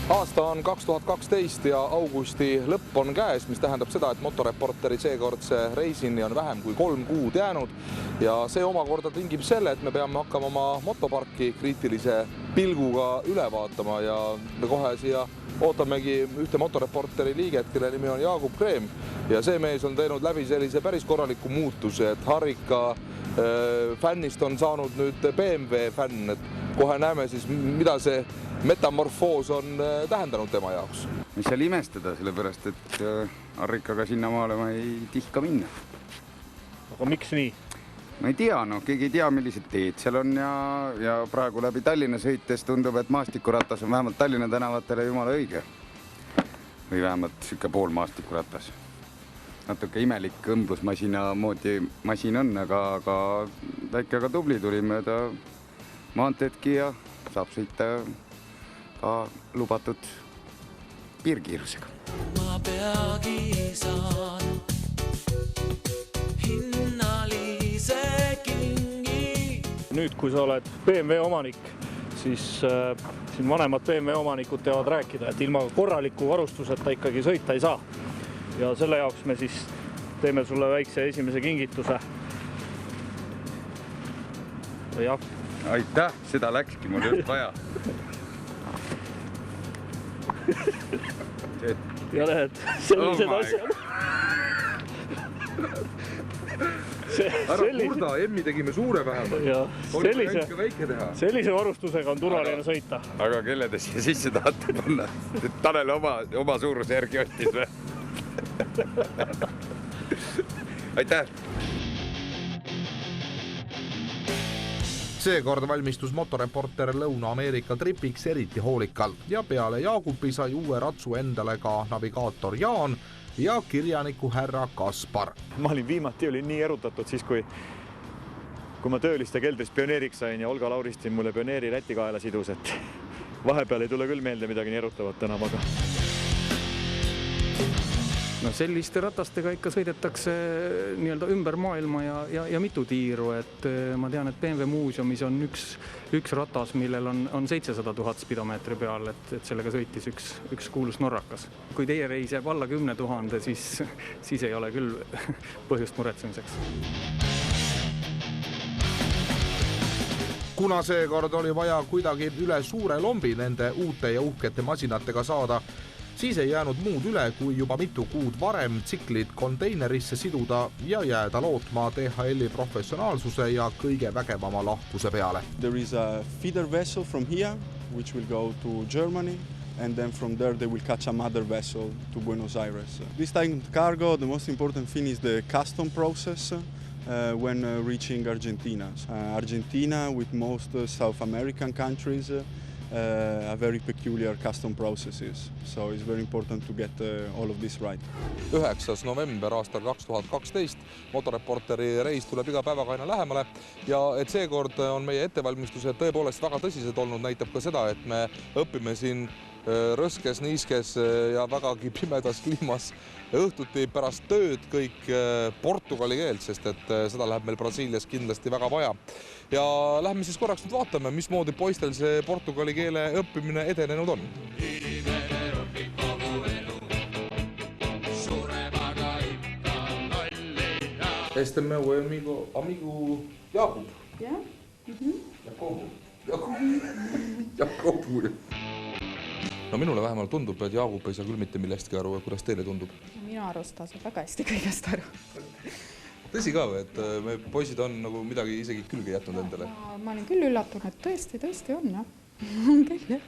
Aasta on 2012 ja augusti lõpp on käes, mis tähendab seda, et motoreporteri seekordse reisini on vähem kui 3 kuud jäänud ja see omakorda tingib selle, et me peame hakkama oma motoparki kriitilise pilguga üle vaatama ja me kohe siia ootamegi ühte motoreporteri liiget, kelle nimi on Jaagup Kreem ja see mees on teinud läbi sellise päris korraliku muutuse, et Harrika fännist on saanud nüüd BMW fänn, et kohe näeme siis, mida see metamorfoos on tähendanud tema jaoks. Mis seal imestada, sellepärast, et Harrikaga sinnamaale ma ei tihka minna. Aga miks nii? Ma ei tea, keegi ei tea, millised teed seal on ja praegu läbi Tallinna sõites tundub, et maastikuratas on vähemalt Tallinna tänavatele jumala õige. Või vähemalt siuke pool maastikuratas. Natuke imelik õmblusmasina moodi masin on, aga väike aga tubli tuli mööda maanteedki ja saab sõita ka lubatud piirkiirusega. Ma peagi saan hinnalise kingi. Nüüd, kui sa oled BMW omanik, siis siin vanemad BMW omanikud teavad rääkida, et ilma korraliku varustuseta ikkagi sõita ei saa. Ja selle jaoks me siis teeme sulle väikse esimese kingituse. Jah. Aitäh, seda läkski mul just vaja. Ja need sellised asjad. Ära kurda, Emmi tegime suure vähemalt. Sellise varustusega on turvaline sõita. Aga kelle te siia sisse tahate panna? Tanel oma suuruse järgi ostis või? Aitäh! Seekord valmistus motoreporter Lõuna-Ameerika tripiks eriti hoolikalt ja peale Jaagupi sai uue ratsu endale ka navigaator Jaan ja kirjaniku härra Kaspar. Ma olin viimati nii erutatud siis, kui ma tööliste keldris pioneeriks sain ja Olga Lauristin mulle pioneeri rätikaela sidus, et vahepeal ei tule küll meelde midagi nii erutavat enam, aga... No selliste ratastega ikka sõidetakse nii-öelda ümber maailma ja mitu tiiru, et ma tean, et BMW muuseumis on üks ratas, millel on 700 000 spidomeetri peal, et sellega sõitis üks kuulus norrakas. Kui teie reis jääb alla 10 000, siis ei ole küll põhjust muretsemiseks. Kuna seekord oli vaja kuidagi üle suure lombi nende uute ja uhkete masinatega saada, siis ei jäänud muud üle, kui juba mitu kuud varem tsiklid konteinerisse siduda ja jääda lootma DHL-i professionaalsuse ja kõige vägevama lahkuse peale. There is a feeder vessel from here, which will go to Germany, and then from there they will catch another vessel to Buenos Aires. This time cargo, the most important thing is the custom process when reaching Argentina. Argentina, with most South American countries, are very peculiar custom processes, so it's very important to get all of this right. 9. november aastal 2012 motoreporteri reis tuleb iga päevaga aina lähemale ja et seekord on meie ettevalmistused tõepoolest väga tõsised olnud, näitab ka seda, et me õpime siin rõskes, niiskes ja vägagi pimedas kliimas õhtuti pärast tööd kõik portugali keelt, sest et seda läheb meil Brasiilias kindlasti väga vaja. Ja lähme siis korraks nüüd vaatame, mismoodi poistel see portugali keele õppimine edenenud on. Este meu amigo Jaagup. Ja? Jakobu. No minule vähemalt tundub, et Jaagup ei saa küll mitte millestki aru, kuidas teile tundub? Minu arust ta saab väga hästi kõigest aru. Tõsi ka või, et me poisid on nagu midagi isegi külge jätnud endale? Ma olin küll üllatunud, tõesti on, jah. Küll, jah.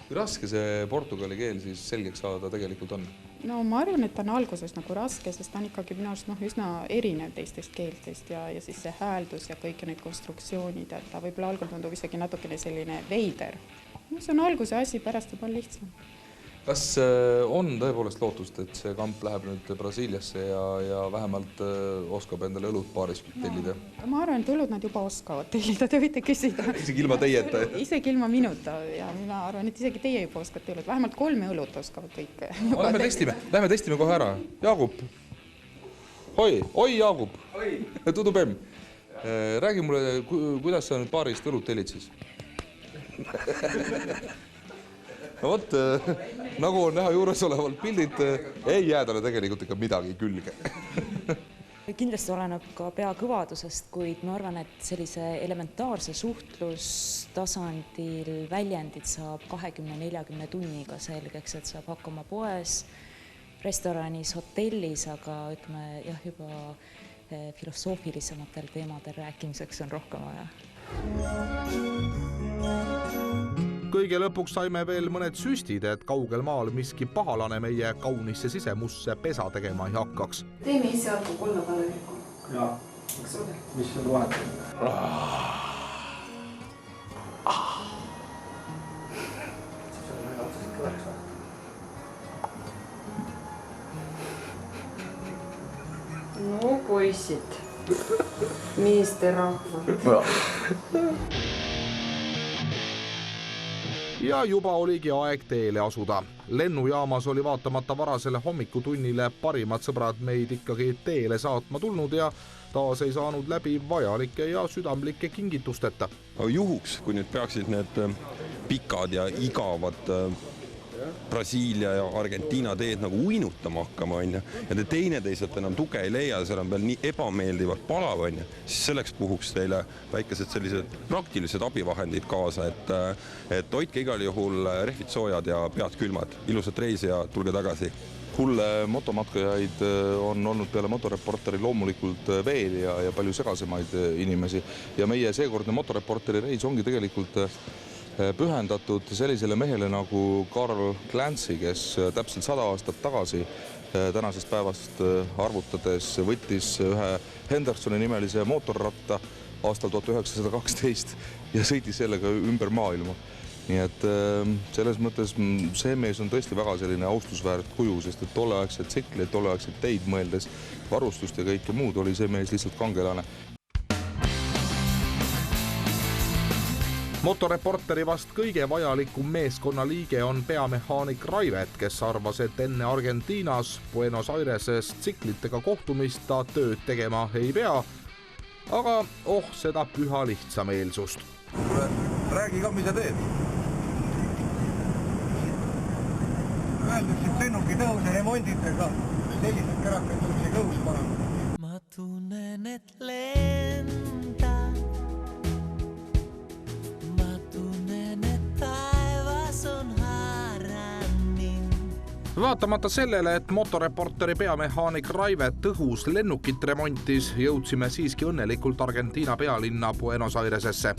Kui raske see portugali keel siis selgeks saada tegelikult on? No ma arvan, et ta on alguses nagu raske, sest ta on ikkagi minu arust üsna erinev teistest keeltest ja siis see hääldus ja kõik need konstruktsioonid, et ta võib-olla algul tundub isegi natukene selline veider. See on alguse asi, pärast juba on lihtsam. Kas on tõepoolest lootust, et see kamp läheb nüüd Brasiiliasse ja vähemalt oskab endale õlut paaris tellida? Ma arvan, et õlud nad juba oskavad tellida, te võite küsida. Isegi ilma teieta? Isegi ilma minuta ja mina arvan, et isegi teie juba oskate õlut. Vähemalt 3 õlut oskavad kõik. Lähme testime kohe ära. Jaagup. Oi Jaagup. Tudu Bemm. Räägi mulle, kuidas sa nüüd paarist õlut tellid siis? no vot, nagu on näha juures olevalt pildid, ei jää talle tegelikult ikka midagi külge. Kindlasti oleneb ka pea kõvadusest, kuid ma arvan, et sellise elementaarse suhtlustasandil väljendid saab 20-40 tunniga selgeks, et saab hakkama poes, restoranis, hotellis, aga ütleme jah, juba filosoofilisematel teemadel rääkimiseks on rohkem vaja. Kõige lõpuks saime veel mõned süstid, et kaugel maal miski pahalane meie kaunisse sisemusse pesa tegema ei hakkaks. Teeme ise alku 3 kaloriku. Jaa, mis on vahet? No poisid, meesterahvad. Ja juba oligi aeg teele asuda. Lennujaamas oli vaatamata varasele hommikutunnile parimad sõbrad meid ikkagi teele saatma tulnud ja taas ei saanud läbi vajalike ja südamlike kingitusteta. Juhuks, kui nüüd peaksid need pikad ja igavad Brasiilia ja Argentiina teed nagu uinutama hakkama, ja te teineteiselt enam tuge ei leia, seal on veel nii ebameeldivalt palav, siis selleks puhuks teile väikesed sellised praktilised abivahendid kaasa, et hoidke igal juhul rehvid soojad ja pead külmad. Ilusat reisi ja tulge tagasi. Hulle motomatkajaid on olnud peale motoreporteri loomulikult veel ja palju segasemaid inimesi. Ja meie seekordne motoreporteri reis ongi tegelikult pühendatud sellisele mehele nagu Karl Clancy, kes täpselt 100 aastat tagasi tänasest päevast arvutades võttis ühe Hendersoni nimelise mootorratta aastal 1912 ja sõitis sellega ümber maailma. Nii et selles mõttes see mees on tõesti väga selline austusväärt kuju, sest et tolleaegseid tsikleid, tolleaegseid teid mõeldes, varustust ja kõike muud oli see mees lihtsalt kangelane. Motoreporteri vast kõige vajalikum meeskonnaliige on peamehaanik Raivet, kes arvas, et enne Argentiinas Buenos Aireses tsiklitega kohtumist ta tööd tegema ei pea, aga seda püha lihtsameelsust. Räägi ka, mis sa teed? Öeldakse, et lennuki tõuse remonditega sellised kärakad tõuse kõus parem. Ma tunnen, et lenda. Vaatamata sellele, et motoreporteri peamehaanik Raivet tõhus lennukit remontis, jõudsime siiski õnnelikult Argentiina pealinna Buenos Airesesse.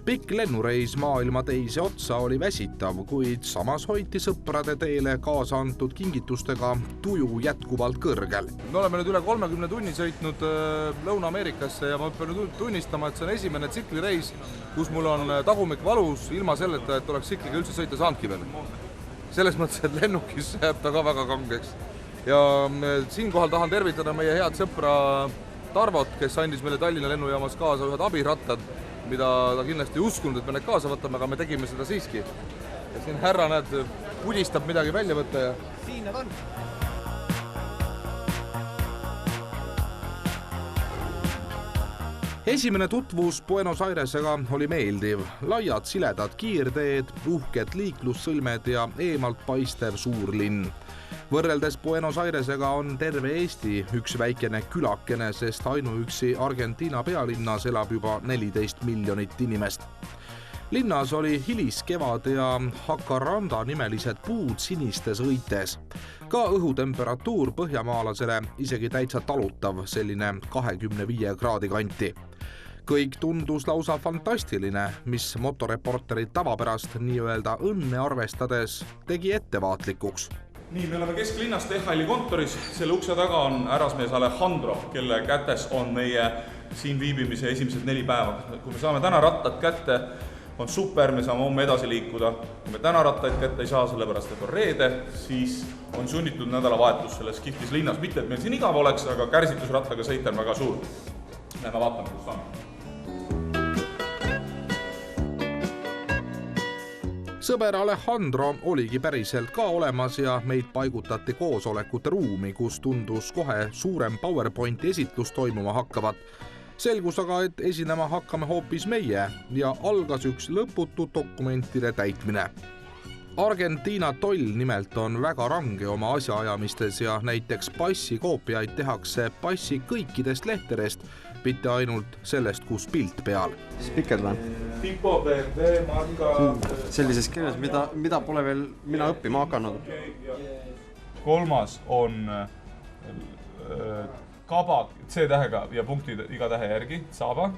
Pikk lennureis maailma teise otsa oli väsitav, kuid samas hoiti sõprade teele kaasa antud kingitustega tuju jätkuvalt kõrgel. Me oleme nüüd üle 30 tunni sõitnud Lõuna-Ameerikasse ja ma pean tunnistama, et see on esimene tsiklireis, kus mul on tagumik valus ilma selleta, et oleks tsikliga üldse sõita saanudki veel. Selles mõttes, et lennukis jääb ta ka väga kangeks. Ja siinkohal tahan tervitada meie head sõpra Tarvot, kes andis meile Tallinna lennujaamas kaasa ühed abirattad, mida ta kindlasti ei uskunud, et me need kaasa võtame, aga me tegime seda siiski. Ja siin härra näed, pudistab midagi välja võtta ja... Siin need on. Esimene tutvus Buenos Airesega oli meeldiv. Laiad siledad kiirteed, uhked liiklussõlmed ja eemalt paistev suur linn. Võrreldes Buenos Airesega on terve Eesti üks väikene külakene, sest ainuüksi Argentiina pealinnas elab juba 14 miljonit inimest. Linnas oli hiliskevad ja Jacaranda nimelised puud sinistes õites. Ka õhutemperatuur põhjamaalasele isegi täitsa talutav, selline 25 kraadi kanti. Kõik tundus lausa fantastiline, mis motoreporteri tavapärast nii-öelda õnne arvestades tegi ettevaatlikuks. Nii, me oleme kesklinnas DHL-i kontoris. Selle ukse taga on härrasmees Alejandro, kelle kätes on meie siin viibimise esimesed 4 päeva. Kui me saame täna rattad kätte, on super, me saame homme edasi liikuda. Kui me täna rattaid kätte ei saa, sellepärast et on reede, siis on sunnitud nädalavahetus selles kihvtis linnas. Mitte, et meil siin igav oleks, aga kärsitusrattaga sõita on väga suur. Lähme vaatame, kus on. Sõber Alejandro oligi päriselt ka olemas ja meid paigutati koosolekute ruumi, kus tundus kohe suurem PowerPointi esitlus toimuma hakkavat. Selgus aga, et esinema hakkame hoopis meie ja algas üks lõputu dokumentide täitmine. Argentiina toll nimelt on väga range oma asjaajamistes ja näiteks passikoopiaid tehakse passi kõikidest lehtedest, mitte ainult sellest, kus pilt peal. Spiked või? Tipo verde, marka... Sellises keeles, mida pole veel mina õppima hakanud. Kolmas on kaba C-tähega ja punktid iga tähe järgi, saba.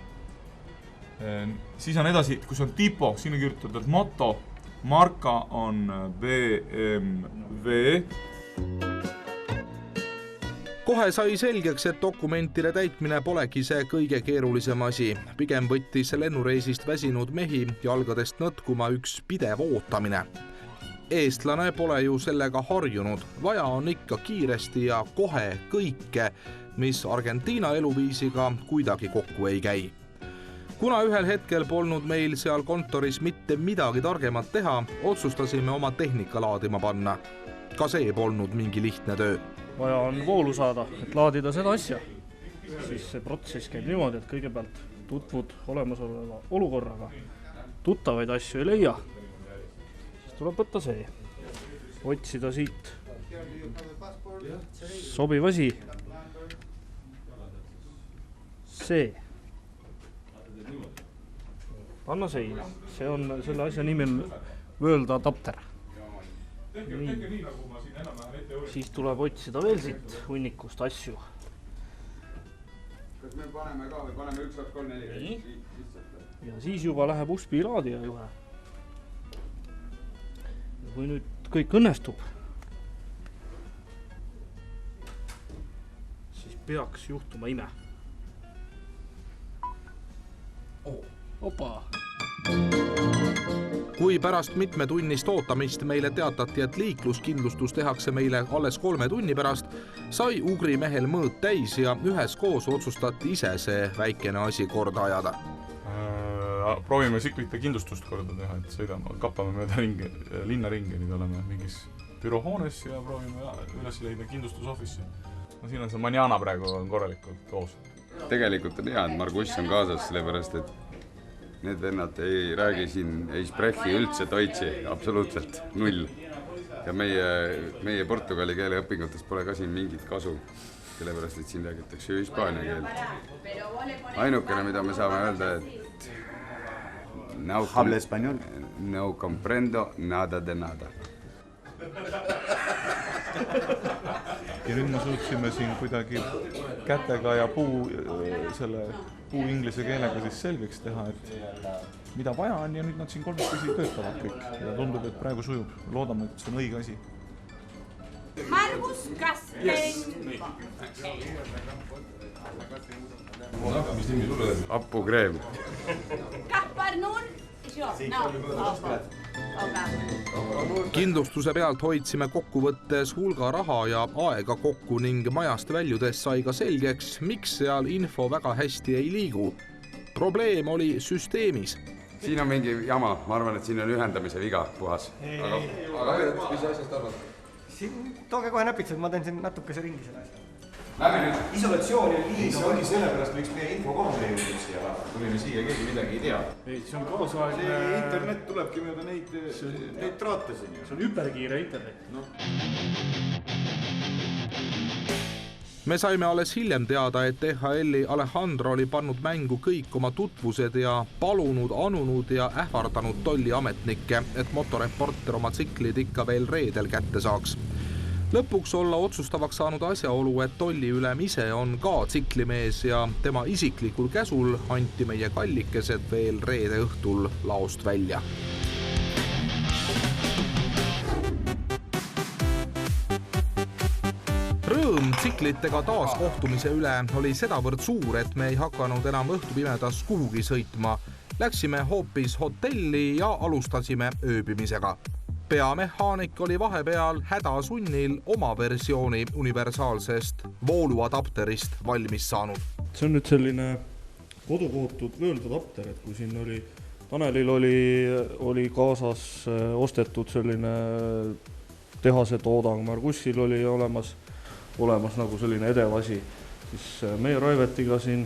Siis on edasi, kus on tipo, siin on kirjutatud moto, marka on BMW. Kohe sai selgeks, et dokumentide täitmine polegi see kõige keerulisem asi. Pigem võttis lennureisist väsinud mehi jalgadest nõtkuma üks pidev ootamine. Eestlane pole ju sellega harjunud. Vaja on ikka kiiresti ja kohe kõike, mis Argentiina eluviisiga kuidagi kokku ei käi. Kuna ühel hetkel polnud meil seal kontoris mitte midagi targemat teha, otsustasime oma tehnika laadima panna. Ka see polnud mingi lihtne töö. Vaja on voolu saada, et laadida seda asja. Siis see protsess käib niimoodi, et kõigepealt tutvud olemasoleva olukorraga. Tuttavaid asju ei leia. Siis tuleb võtta see. Otsida siit sobiv asi. See. Panna seina. See on selle asja nimi on World Adapter. Nii. Siis tuleb otsida veel siit hunnikust asju. Kas me paneme ka või paneme 1, 2, 3, 4? Ja siis juba läheb USB-laadija juhe. Kui nüüd kõik õnnestub, siis peaks juhtuma ime. Opa! Kui pärast mitmetunnist ootamist meile teatati, et liikluskindlustus tehakse meile alles 3 tunni pärast, sai Ugri mehel mõõt täis ja üheskoos otsustati ise see väikene asi korda ajada. Proovime tsiklite kindlustust korda teha, et sõidame, kappame mööda linna ringi, nüüd oleme mingis bürohoones ja proovime üles leida kindlustusofissi. No, siin on see Manjana praegu on korralikult koos. Tegelikult on hea, et Margus on kaasas, sellepärast et need vennad ei räägi siin, ei sprechi üldse Deutsche, absoluutselt null. Ja meie portugali keele õpingutest pole ka siin mingit kasu, sellepärast et siin räägitakse ju hispaania keelt. Ainukene, mida me saame öelda, et no comprendo nada de nada. Ja nüüd me suutsime siin kuidagi kätega ja puu inglise keelega siis selgeks teha, et mida vaja on ja nüüd nad siin kolmekesi töötavad kõik ja tundub, et praegu sujub. Loodame, et see on õige asi. Margus Kasten! Mis nimi sulle oli? Apu Kreem. Kapparnun! Kindlustuse pealt hoidsime kokkuvõttes hulga raha ja aega kokku ning majast väljudes sai ka selgeks, miks seal info väga hästi ei liigu. Probleem oli süsteemis. Siin on mingi jama, ma arvan, et siin on ühendamise viga puhas. Aga mis asjast arvad? Tooge kohe näpitsed, ma teen siin natukese ringi selle asja. Isolatsiooni liin ongi sellepärast, miks meie infokohal ei jõudnud siia. Tulime siia, keegi midagi ei tea. See on kaasaegne... Internet tulebki mööda neid traate siin. See on hüperkiire internet. Me saime alles hiljem teada, et DHL-i Alejandro oli pannud mängu kõik oma tutvused ja palunud, anunud ja ähvardanud tolliametnikke, et motoreporter oma tsiklid ikka veel reedel kätte saaks. Lõpuks olla otsustavaks saanud asjaolu, et tolliülem ise on ka tsiklimees ja tema isiklikul käsul anti meie kallikesed veel reede õhtul laost välja. Rõõm tsiklitega taas kohtumise üle oli sedavõrd suur, et me ei hakanud enam õhtupimedas kuhugi sõitma. Läksime hoopis hotelli ja alustasime ööbimisega. Peamehaanik oli vahepeal hädasunnil oma versiooni universaalsest vooluadapterist valmis saanud. See on nüüd selline kodukootud World Adapter, et kui siin oli, Tanelil oli kaasas ostetud selline tehase toodang, Margussil oli olemas nagu selline edev asi, siis meie Raivetiga siin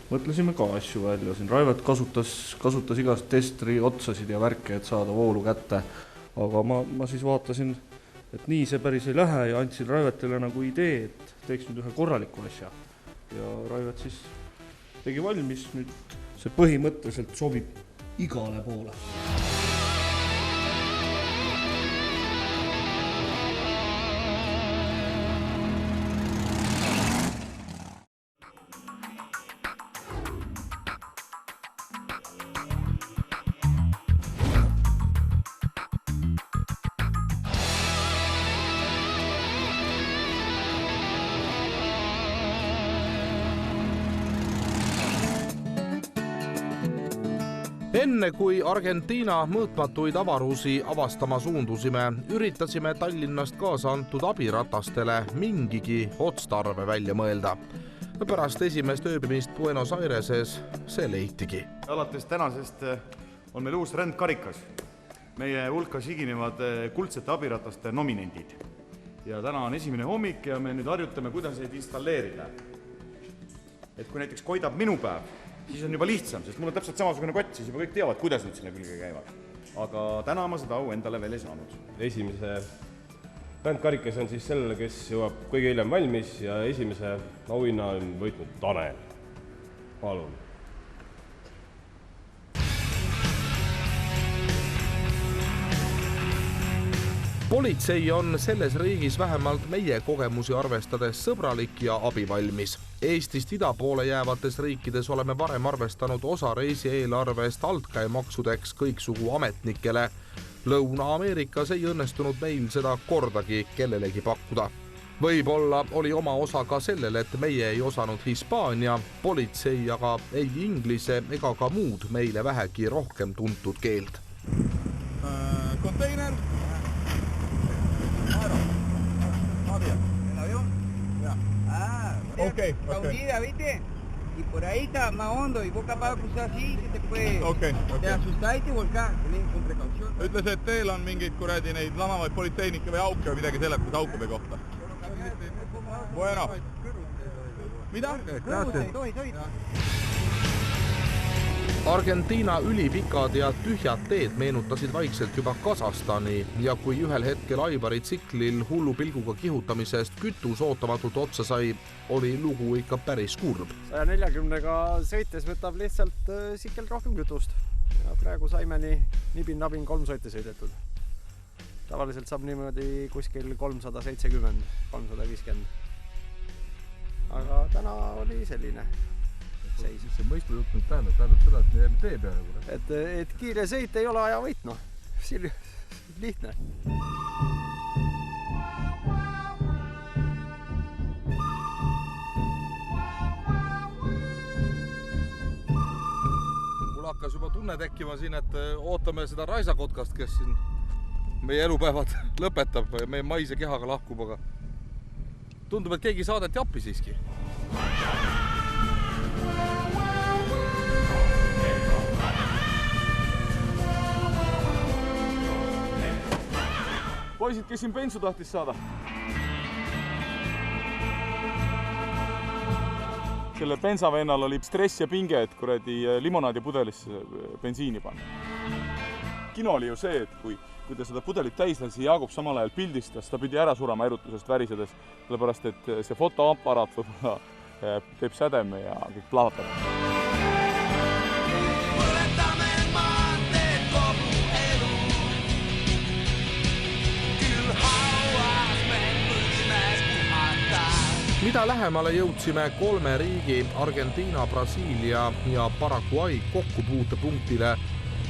mõtlesime ka asju välja. Siin Raivet kasutas igast testri otsasid ja värke, et saada voolu kätte. aga ma siis vaatasin, et nii see päris ei lähe ja andsin Raivetile nagu idee, et teeks nüüd ühe korraliku asja. Ja Raivet siis tegi valmis, nüüd see põhimõtteliselt sobib igale poole. Enne kui Argentiina mõõtmatuid avarusi avastama suundusime, üritasime Tallinnast kaasa antud abiratastele mingigi otstarve välja mõelda. Pärast esimest ööbimist Buenos Aireses see leitigi. Alates tänasest on meil uus rändkarikas. Meie hulka siginevad kuldsete abirataste nominendid. Ja täna on esimene hommik ja me nüüd harjutame, kuidas neid installeerida. Et kui näiteks koidab minu päev, siis on juba lihtsam, sest mul on täpselt samasugune kott, siis juba kõik teavad, kuidas nad sinna külge käivad. Aga täna ma seda au endale veel ei saanud. Esimese rändkarikas on siis sellele, kes jõuab kõige hiljem valmis ja esimese auhinna on võitnud Tanel. Palun. Politsei on selles riigis vähemalt meie kogemusi arvestades sõbralik ja abivalmis. Eestist ida poole jäävates riikides oleme varem arvestanud osa reisi eelarvest altkäemaksudeks kõiksugu ametnikele. Lõuna-Ameerikas ei õnnestunud meil seda kordagi kellelegi pakkuda. Võib-olla oli oma osa ka sellel, et meie ei osanud Hispaania, politsei aga ei inglise ega ka muud meile vähegi rohkem tuntud keelt. Container. Okay. Hundida, ¿viste? Y por ahí está más hondo y vos capaz de cruzar así, se te puede te asustar y te volcar, con precaución. Ütles, et teel on mingid kuradi neid lamavaid politseinikke või auke või midagi seletas aukude kohta. Bueno. Mida? Argentiina ülipikad ja tühjad teed meenutasid vaikselt juba Kasahstani ja kui ühel hetkel Aivari tsiklil hullu pilguga kihutamisest kütus ootamatult otsa sai, oli lugu ikka päris kurb. 140-ga sõites võtab lihtsalt sikkel rohkem kütust. Ja praegu saime nibin-nabin 3 sõite sõidetud. Tavaliselt saab niimoodi kuskil 370, 350. Aga täna oli selline seis. See mõistu jutt nüüd tähendab seda, et me jääme tee peale. Et kiire sõit ei ole aja võit, noh. Lihtne. Mul hakkas juba tunne tekkima siin, et ootame seda raisakotkast, kes siin meie elupäevad lõpetab ja meie maise kehaga lahkub, aga tundub, et keegi saadeti appi siiski. Poisid, kes siin bensu tahtis saada? Selle bensavennal oli stress ja pinge, et kuradi limonaadi pudelisse bensiini panna. Kino oli ju see, et kui ta seda pudelit täis lasi, Jaagup samal ajal pildistas, ta pidi ära surema erutusest värisedes, sellepärast et see fotoaparaat võib-olla teeb sädeme ja kõik plahvatab. Mida lähemale jõudsime 3 riigi, Argentiina, Brasiilia ja Paraguay kokkupuutepunktile,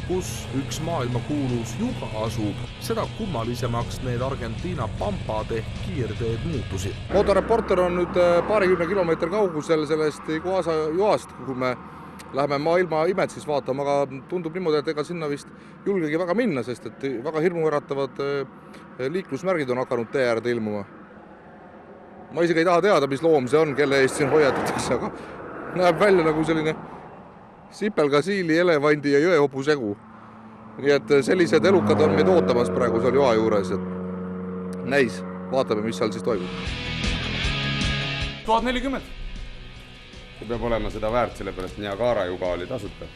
kus üks maailmakuulus juba asub, seda kummalisemaks need Argentiina pampad ehk kiirteed muutusid. Motoreporter on nüüd paarikümne kilomeetri kaugusel sellest Iguaza joast, kui me läheme maailma imet siis vaatama, aga tundub niimoodi, et ega sinna vist julgegi väga minna, sest et väga hirmuäratavad liiklusmärgid on hakanud tee äärde ilmuma. Ma isegi ei taha teada, mis loom see on, kelle eest siin hoiatatakse, aga näeb välja nagu selline sipelgasiili, elevandi ja jõehobu segu. Nii et sellised elukad on meid ootamas praegu seal joa juures. Näis, vaatame, mis seal siis toimub. 1040. See peab olema seda väärt, sellepärast Niagara juga oli tasuta.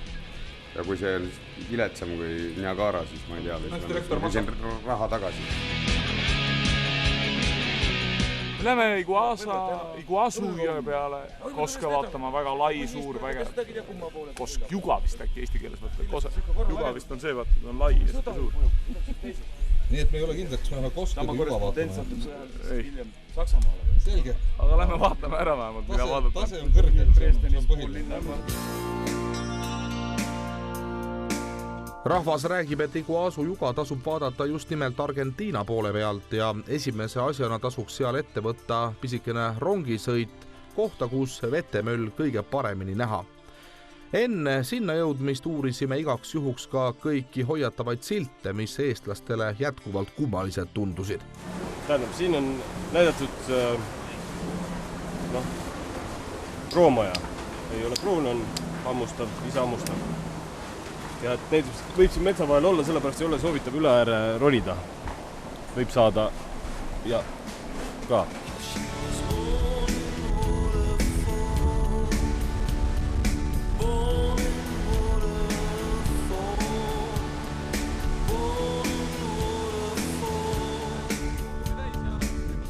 ja kui see on viletsam kui Niagara, siis ma ei tea, ma küsin raha tagasi. Lähme Iguazu jõe peale, Koska vaatama, väga lai, suur, vägev. Juga vist äkki eesti keeles võtta. Juga vist on see, vaata, on lai ja seda suur. Nii et me ei ole kindlaks, kas me lähme Koska või Juga vaatama. Ei. Saksamaale. Selge. Aga lähme vaatame ära vähemalt. Tase on kõrge, see on põhiline. Rahvas räägib, et Iguazu Juga tasub vaadata just nimelt Argentiina poole pealt ja esimese asjana tasuks seal ette võtta pisikene rongisõit kohta, kus vetemöll kõige paremini näha. Enne sinna jõudmist uurisime igaks juhuks ka kõiki hoiatavaid silte, mis eestlastele jätkuvalt kummalised tundusid. Tähendab, siin on näidatud proomaja. Ei ole pruun, on hammustav, ise hammustav. Ja et neid võib siin metsa vahel olla, sellepärast ei ole soovitab üle ääre ronida. Võib saada ja ka.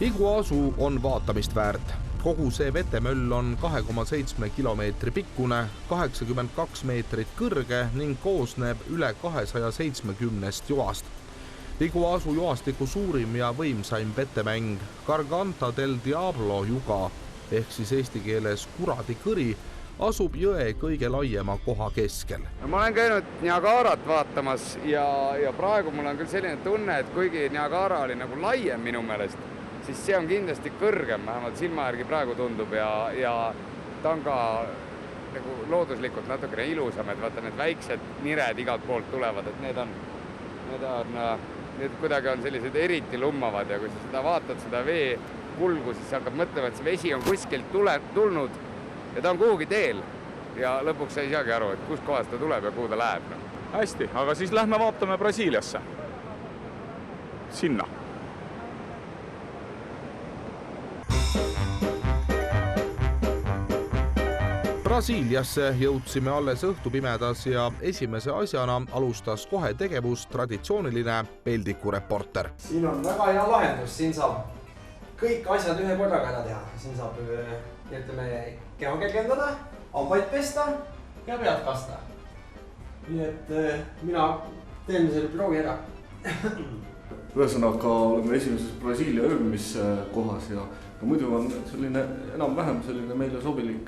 Iguazu on vaatamist väärt. Kogu see vetemöll on 2,7 kilomeetri pikkune, 82 meetrit kõrge ning koosneb üle 270 joast. Iguazu joastiku suurim ja võimsaim vetemäng Garganta del Diablo Juga ehk siis eesti keeles kuradi kõri asub jõe kõige laiema koha keskel. Ma olen käinud Niagarat vaatamas ja praegu mul on küll selline tunne, et kuigi Niagara oli nagu laiem minu meelest, siis see on kindlasti kõrgem, vähemalt silma järgi praegu tundub ja ta on ka nagu looduslikult natukene ilusam, et vaata need väiksed nired igalt poolt tulevad, et need kuidagi on sellised eriti lummavad ja kui sa seda vaatad, seda vee kulgu, siis hakkab mõtlema, et see vesi on kuskilt tulnud ja ta on kuhugi teel ja lõpuks sa ei saagi aru, et kus kohast ta tuleb ja kuhu ta läheb. Hästi, aga siis lähme vaatame Brasiiliasse. Sinna. Brasiiliasse jõudsime alles õhtupimedas ja esimese asjana alustas kohe tegevust traditsiooniline peldikureporter. Siin on väga hea lahendus, siin saab kõik asjad ühe korraga ära teha. Siin saab keha kergendada, hambaid pesta ja pead kasta. Nii et mina teen selle proovi ära. Ühesõnaga oleme esimeses Brasiilia ööbimiskohas ja muidu on selline enam-vähem selline meile sobilik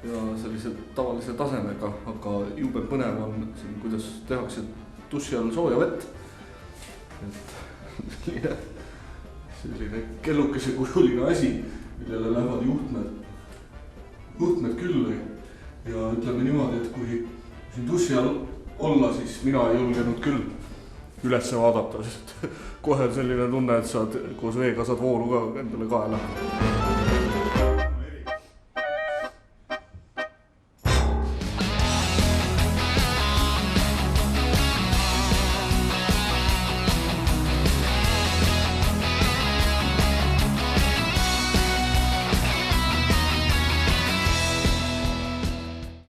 ja sellise tavalise tasemega, aga jube põnev on siin, kuidas tehakse duši all sooja vett. Et selline kellukese kujuline asi, millele lähevad juhtmed küll ja ütleme niimoodi, et kui siin duši all olla, siis mina ei julgenud küll üles vaadata, sest kohe selline tunne, et saad koos veega saad voolu ka endale kaela.